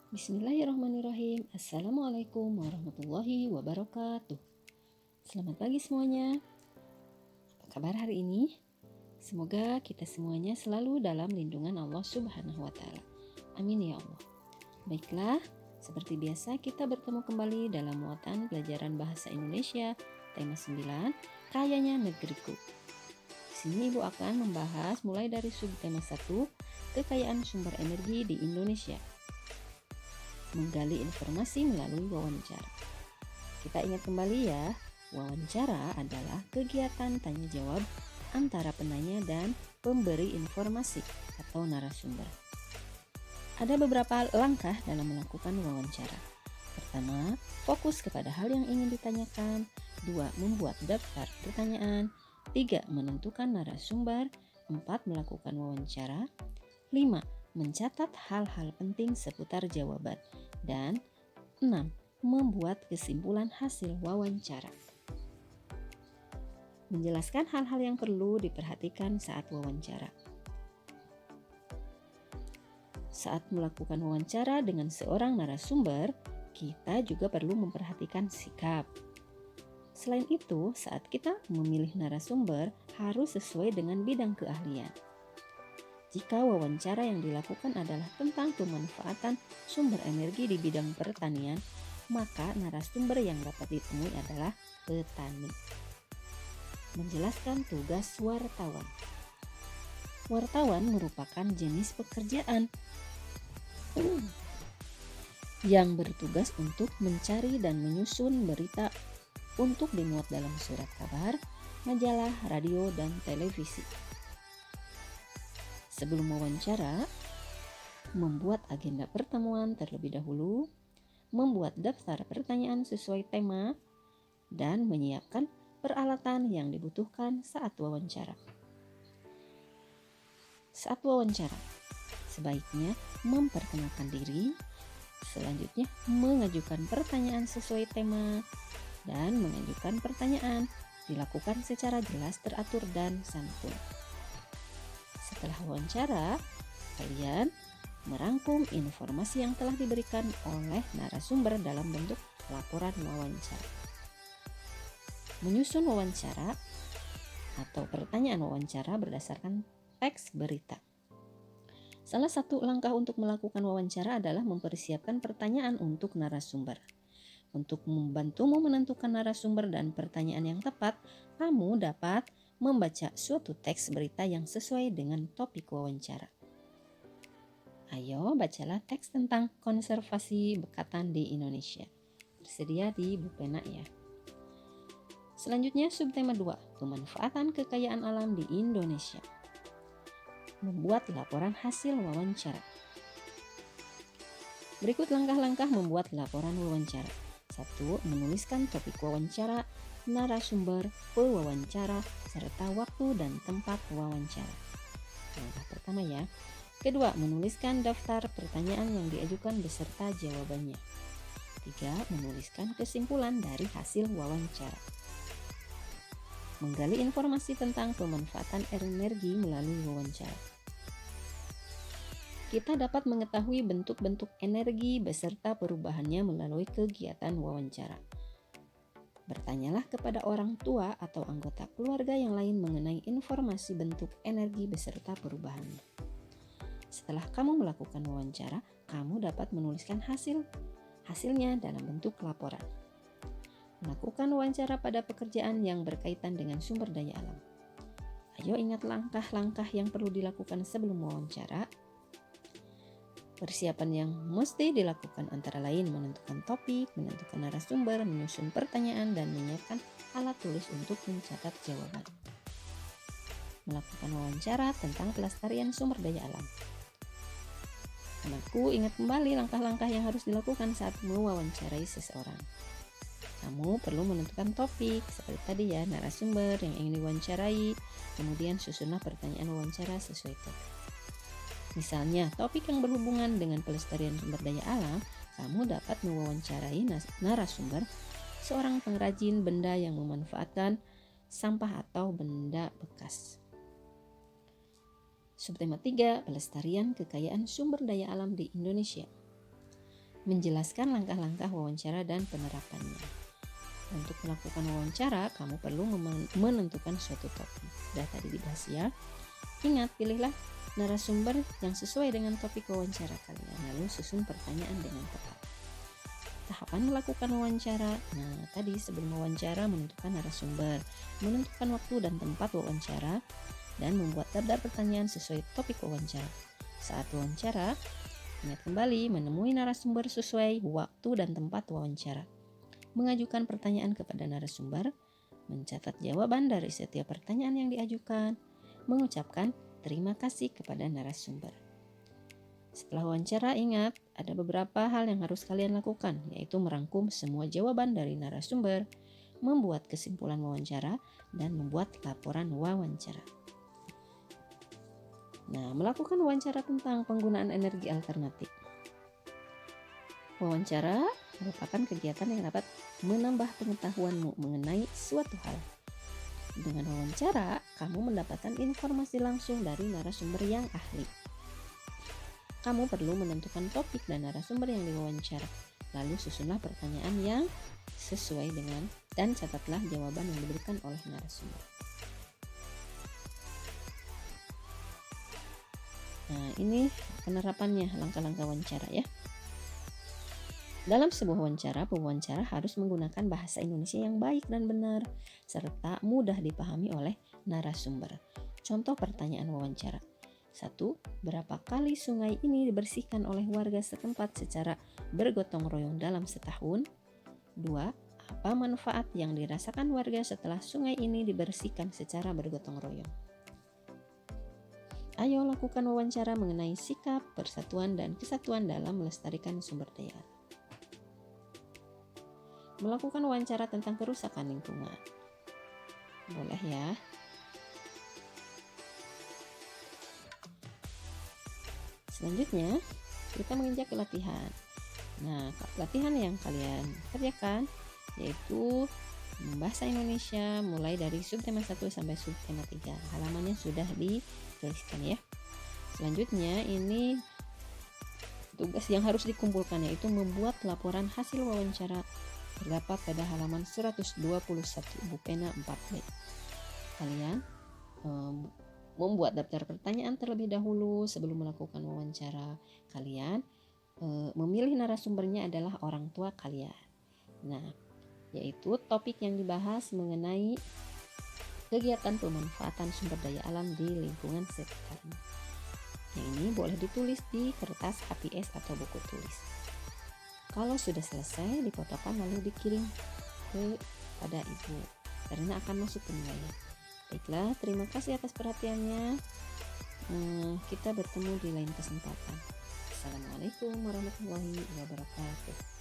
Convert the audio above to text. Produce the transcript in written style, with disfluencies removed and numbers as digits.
Bismillahirrahmanirrahim. Assalamualaikum warahmatullahi wabarakatuh. Selamat pagi semuanya. Apa kabar hari ini? Semoga kita semuanya selalu dalam lindungan Allah Subhanahu wa Ta'ala. Amin ya Allah. Baiklah, seperti biasa kita bertemu kembali dalam muatan pelajaran bahasa Indonesia tema 9, Kayanya Negeriku. Di sini Ibu akan membahas mulai dari subtema 1, kekayaan sumber energi di Indonesia. Menggali informasi melalui wawancara. Kita ingat kembali ya, wawancara adalah kegiatan tanya jawab antara penanya dan pemberi informasi atau narasumber. Ada beberapa langkah dalam melakukan wawancara. Pertama, fokus kepada hal yang ingin ditanyakan. 2, membuat daftar pertanyaan. 3, menentukan narasumber. 4, melakukan wawancara. 5, mencatat hal-hal penting seputar jawaban. Dan 6, membuat kesimpulan hasil wawancara. Menjelaskan hal-hal yang perlu diperhatikan saat wawancara. Saat melakukan wawancara dengan seorang narasumber, kita juga perlu memperhatikan sikap. Selain itu, saat kita memilih narasumber harus sesuai dengan bidang keahlian. Jika wawancara yang dilakukan adalah tentang pemanfaatan sumber energi di bidang pertanian, maka narasumber yang dapat ditemui adalah petani. Menjelaskan tugas wartawan. Wartawan merupakan jenis pekerjaan yang bertugas untuk mencari dan menyusun berita untuk dimuat dalam surat kabar, majalah, radio, dan televisi. Sebelum wawancara, membuat agenda pertemuan terlebih dahulu, membuat daftar pertanyaan sesuai tema, dan menyiapkan peralatan yang dibutuhkan saat wawancara. Saat wawancara, sebaiknya memperkenalkan diri, selanjutnya mengajukan pertanyaan sesuai tema, dan mengajukan pertanyaan dilakukan secara jelas, teratur, dan santun. Setelah wawancara, kalian merangkum informasi yang telah diberikan oleh narasumber dalam bentuk laporan wawancara. Menyusun wawancara atau pertanyaan wawancara berdasarkan teks berita. Salah satu langkah untuk melakukan wawancara adalah mempersiapkan pertanyaan untuk narasumber. Untuk membantumu menentukan narasumber dan pertanyaan yang tepat, kamu dapat membaca suatu teks berita yang sesuai dengan topik wawancara. Ayo bacalah teks tentang konservasi bekatan di Indonesia. Tersedia di Bupena ya. Selanjutnya subtema 2, pemanfaatan kekayaan alam di Indonesia. Membuat laporan hasil wawancara. Berikut langkah-langkah membuat laporan wawancara. 1. Menuliskan topik wawancara, narasumber, pewawancara, serta waktu dan tempat wawancara. Langkah pertama ya. Kedua, menuliskan daftar pertanyaan yang diajukan beserta jawabannya. 3. Menuliskan kesimpulan dari hasil wawancara. Menggali informasi tentang pemanfaatan energi melalui wawancara. Kita dapat mengetahui bentuk-bentuk energi beserta perubahannya melalui kegiatan wawancara. Bertanyalah kepada orang tua atau anggota keluarga yang lain mengenai informasi bentuk energi beserta perubahannya. Setelah kamu melakukan wawancara, kamu dapat menuliskan hasilnya dalam bentuk laporan. Melakukan wawancara pada pekerjaan yang berkaitan dengan sumber daya alam. Ayo ingat langkah-langkah yang perlu dilakukan sebelum wawancara. Persiapan yang mesti dilakukan antara lain menentukan topik, menentukan narasumber, menyusun pertanyaan, dan menyiapkan alat tulis untuk mencatat jawaban. Melakukan wawancara tentang pelestarian sumber daya alam. Anakku, ingat kembali langkah-langkah yang harus dilakukan saat mewawancarai seseorang. Kamu perlu menentukan topik, seperti tadi ya, narasumber yang ingin diwawancarai, kemudian susunlah pertanyaan wawancara sesuai topik. Misalnya, topik yang berhubungan dengan pelestarian sumber daya alam, kamu dapat mewawancarai narasumber seorang pengrajin benda yang memanfaatkan sampah atau benda bekas. Subtema 3, pelestarian kekayaan sumber daya alam di Indonesia. menjelaskan langkah-langkah wawancara dan penerapannya. Untuk melakukan wawancara, kamu perlu menentukan suatu topik. Sudah tadi dibahas ya. Ingat, pilihlah narasumber yang sesuai dengan topik wawancara kalian, lalu susun pertanyaan dengan tepat. Tahapan melakukan wawancara. Nah, tadi sebelum wawancara menentukan narasumber, menentukan waktu dan tempat wawancara, dan membuat daftar pertanyaan sesuai topik wawancara. Saat wawancara, ingat kembali menemui narasumber sesuai waktu dan tempat wawancara. Mengajukan pertanyaan kepada narasumber, mencatat jawaban dari setiap pertanyaan yang diajukan, mengucapkan terima kasih kepada narasumber. Setelah wawancara, ingat ada beberapa hal yang harus kalian lakukan, yaitu merangkum semua jawaban dari narasumber, membuat kesimpulan wawancara, dan membuat laporan wawancara. Nah, melakukan wawancara tentang penggunaan energi alternatif. Wawancara merupakan kegiatan yang dapat menambah pengetahuanmu mengenai suatu hal. Dengan wawancara, kamu mendapatkan informasi langsung dari narasumber yang ahli. Kamu perlu menentukan topik dan narasumber yang diwawancara. Lalu susunlah pertanyaan yang sesuai dengan dan catatlah jawaban yang diberikan oleh narasumber. Nah, ini penerapannya, langkah-langkah wawancara ya. Dalam sebuah wawancara, pewawancara harus menggunakan bahasa Indonesia yang baik dan benar, serta mudah dipahami oleh narasumber. Contoh pertanyaan wawancara. 1. Berapa kali sungai ini dibersihkan oleh warga setempat secara bergotong royong dalam setahun? 2. Apa manfaat yang dirasakan warga setelah sungai ini dibersihkan secara bergotong royong? Ayo lakukan wawancara mengenai sikap, persatuan, dan kesatuan dalam melestarikan sumber daya. Melakukan wawancara tentang kerusakan lingkungan. Boleh ya. Selanjutnya, kita menginjak ke latihan. Nah, latihan yang kalian kerjakan yaitu bahasa Indonesia mulai dari subtema 1 sampai subtema 3. Halamannya sudah dituliskan ya. Selanjutnya, ini tugas yang harus dikumpulkan yaitu membuat laporan hasil wawancara terdapat pada halaman 121 buku pena 4B. Kalian membuat daftar pertanyaan terlebih dahulu sebelum melakukan wawancara. Kalian memilih narasumbernya adalah orang tua kalian. Nah, yaitu topik yang dibahas mengenai kegiatan pemanfaatan sumber daya alam di lingkungan sekitarnya. Yang ini boleh ditulis di kertas HPS atau buku tulis. Kalau sudah selesai, difotokan lalu dikirim kepada ibu karena akan masuk penilaian. Baiklah, terima kasih atas perhatiannya. Kita bertemu di lain kesempatan. Assalamualaikum warahmatullahi wabarakatuh.